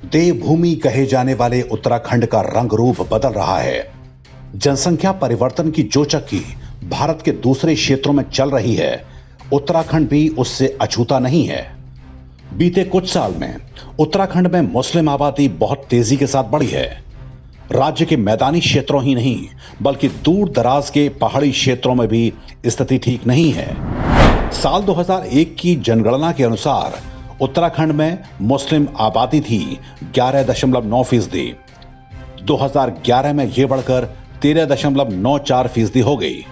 देवभूमि कहे जाने वाले उत्तराखंड का रंग रूप बदल रहा है। जनसंख्या परिवर्तन की जो चक्की भारत के दूसरे क्षेत्रों में चल रही है, उत्तराखंड भी उससे अछूता नहीं है। बीते कुछ साल में उत्तराखंड में मुस्लिम आबादी बहुत तेजी के साथ बढ़ी है। राज्य के मैदानी क्षेत्रों ही नहीं बल्कि दूर दराज के पहाड़ी क्षेत्रों में भी स्थिति ठीक नहीं है। साल 2001 की जनगणना के अनुसार उत्तराखंड में मुस्लिम आबादी थी 11.9%। 2011 में यह बढ़कर 13.94% हो गई।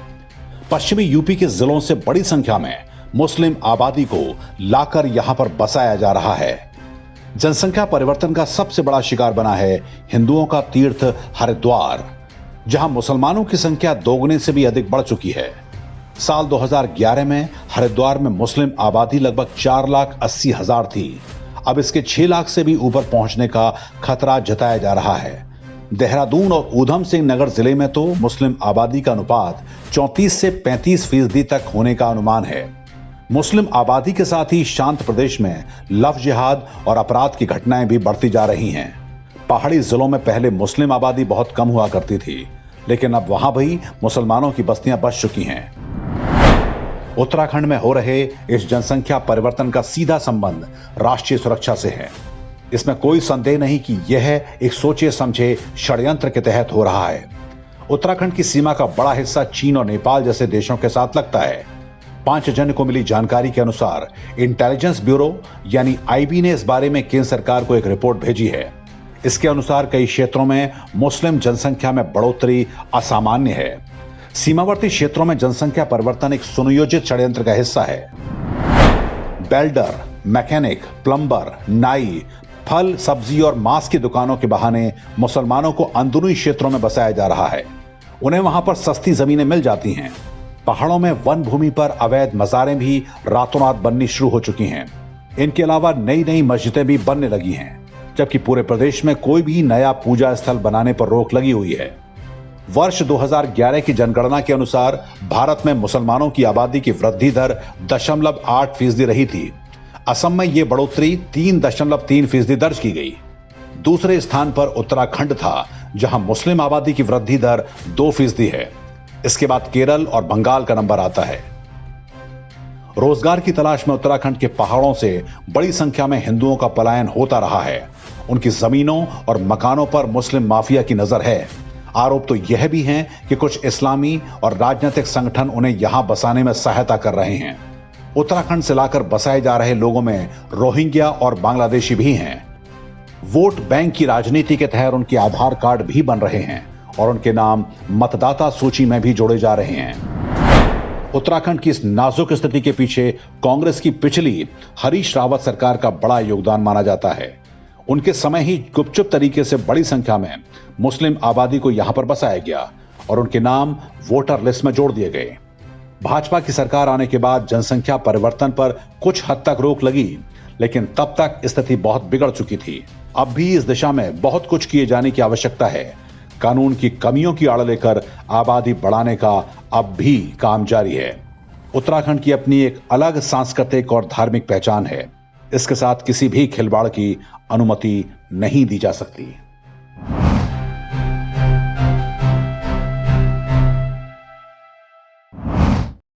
पश्चिमी यूपी के जिलों से बड़ी संख्या में मुस्लिम आबादी को लाकर यहां पर बसाया जा रहा है। जनसंख्या परिवर्तन का सबसे बड़ा शिकार बना है हिंदुओं का तीर्थ हरिद्वार, जहां मुसलमानों की संख्या दोगुने से भी अधिक बढ़ चुकी है। साल 2011 में हरिद्वार में मुस्लिम आबादी लगभग 4,80,000 थी। अब इसके 6 लाख से भी ऊपर पहुंचने का खतरा जताया जा रहा है। देहरादून और ऊधम सिंह नगर जिले में तो मुस्लिम आबादी का अनुपात 34 से 35% तक होने का अनुमान है। मुस्लिम आबादी के साथ ही शांत प्रदेश में लव जिहाद और अपराध की घटनाएं भी बढ़ती जा रही हैं। पहाड़ी जिलों में पहले मुस्लिम आबादी बहुत कम हुआ करती थी, लेकिन अब वहां भी मुसलमानों की बस्तियां बस चुकी हैं। उत्तराखंड में हो रहे इस जनसंख्या परिवर्तन का सीधा संबंध राष्ट्रीय सुरक्षा से है। इसमें कोई संदेह नहीं कि यह एक सोचे समझे षड्यंत्र के तहत हो रहा है। उत्तराखंड की सीमा का बड़ा हिस्सा चीन और नेपाल जैसे देशों के साथ लगता है। 5 जन को मिली जानकारी के अनुसार इंटेलिजेंस ब्यूरो यानी आईबी ने इस बारे में केंद्र सरकार को एक रिपोर्ट भेजी है। इसके अनुसार कई क्षेत्रों में मुस्लिम जनसंख्या में बढ़ोतरी असामान्य है। सीमावर्ती क्षेत्रों में जनसंख्या परिवर्तन एक सुनियोजित षड्यंत्र का हिस्सा है। बेल्डर, मैकेनिक, प्लम्बर, नाई, फल, सब्जी और मांस की दुकानों के बहाने मुसलमानों को अंदरूनी क्षेत्रों में बसाया जा रहा है। उन्हें वहां पर सस्ती जमीनें मिल जाती हैं। पहाड़ों में वन भूमि पर अवैध मज़ारें भी रातों रात बननी शुरू हो चुकी हैं। इनके अलावा नई नई मस्जिदें भी बनने लगी हैं, जबकि पूरे प्रदेश में कोई भी नया पूजा स्थल बनाने पर रोक लगी हुई है। वर्ष 2011 की जनगणना के अनुसार भारत में मुसलमानों की आबादी की वृद्धि दर 0.8% रही थी। असम में यह बढ़ोतरी 3.3% दर्ज की गई। दूसरे स्थान पर उत्तराखंड था, जहां मुस्लिम आबादी की वृद्धि दर 2% है। इसके बाद केरल और बंगाल का नंबर आता है। रोजगार की तलाश में उत्तराखंड के पहाड़ों से बड़ी संख्या में हिंदुओं का पलायन होता रहा है। उनकी जमीनों और मकानों पर मुस्लिम माफिया की नजर है। आरोप तो यह भी हैं कि कुछ इस्लामी और राजनीतिक संगठन उन्हें यहां बसाने में सहायता कर रहे हैं। उत्तराखंड से लाकर बसाए जा रहे लोगों में रोहिंग्या और बांग्लादेशी भी हैं। वोट बैंक की राजनीति के तहत उनके आधार कार्ड भी बन रहे हैं और उनके नाम मतदाता सूची में भी जोड़े जा रहे हैं। उत्तराखंड की इस नाजुक स्थिति के पीछे कांग्रेस की पिछली हरीश रावत सरकार का बड़ा योगदान माना जाता है। उनके समय ही गुपचुप तरीके से बड़ी संख्या में मुस्लिम आबादी को यहां पर बसाया गया और उनके नाम वोटर लिस्ट में जोड़ दिए गए। भाजपा की सरकार आने के बाद जनसंख्या परिवर्तन पर कुछ हद तक रोक लगी, लेकिन तब तक स्थिति बहुत बिगड़ चुकी थी। अब भी इस दिशा में बहुत कुछ किए जाने की आवश्यकता है। कानून की कमियों की आड़ लेकर आबादी बढ़ाने का अब भी काम जारी है। उत्तराखंड की अपनी एक अलग सांस्कृतिक और धार्मिक पहचान है। इसके साथ किसी भी खिलवाड़ की अनुमति नहीं दी जा सकती।